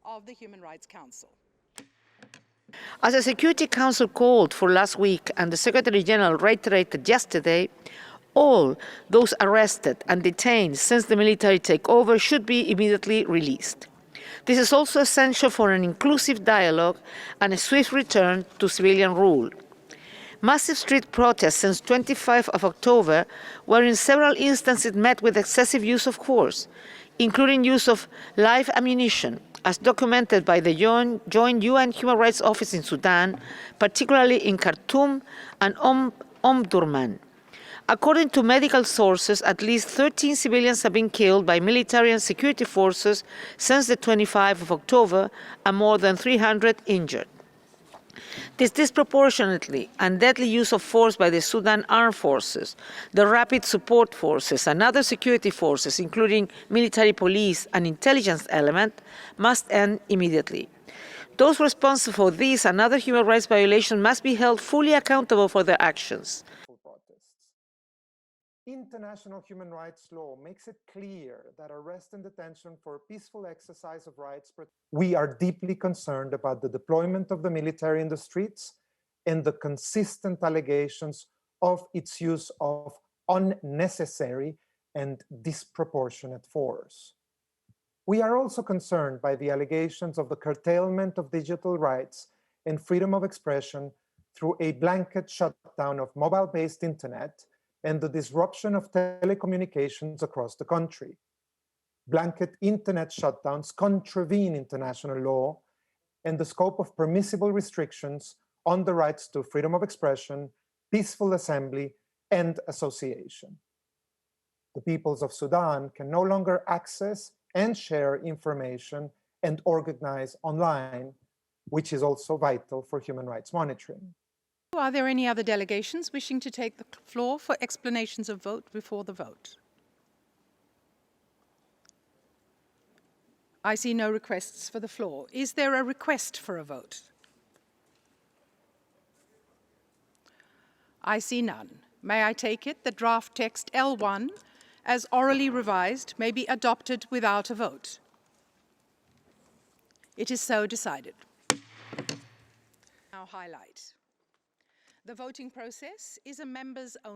of the Human Rights Council. As the Security Council called for last week and the Secretary General reiterated yesterday, all those arrested and detained since the military takeover should be immediately released. This is also essential for an inclusive dialogue and a swift return to civilian rule. Massive street protests since 25 of October were in several instances met with excessive use of force, including use of live ammunition, as documented by the joint UN Human Rights Office in Sudan, particularly in Khartoum and Omdurman. According to medical sources, at least 13 civilians have been killed by military and security forces since the 25 of October and more than 300 injured. This disproportionately and deadly use of force by the Sudan Armed Forces, the Rapid Support Forces and other security forces, including military police and intelligence element, must end immediately. Those responsible for these and other human rights violations must be held fully accountable for their actions. International human rights law makes it clear that arrest and detention for peaceful exercise of rights. We are deeply concerned about the deployment of the military in the streets and the consistent allegations of its use of unnecessary and disproportionate force. We are also concerned by the allegations of the curtailment of digital rights and freedom of expression through a blanket shutdown of mobile-based internet and the disruption of telecommunications across the country. Blanket internet shutdowns contravene international law and the scope of permissible restrictions on the rights to freedom of expression, peaceful assembly, and association. The peoples of Sudan can no longer access and share information and organize online, which is also vital for human rights monitoring. Are there any other delegations wishing to take the floor for explanations of vote before the vote? I see no requests for the floor. Is there a request for a vote? I see none. May I take it that draft text L1, as orally revised, may be adopted without a vote? It is so decided. Now highlight. The voting process is a member's own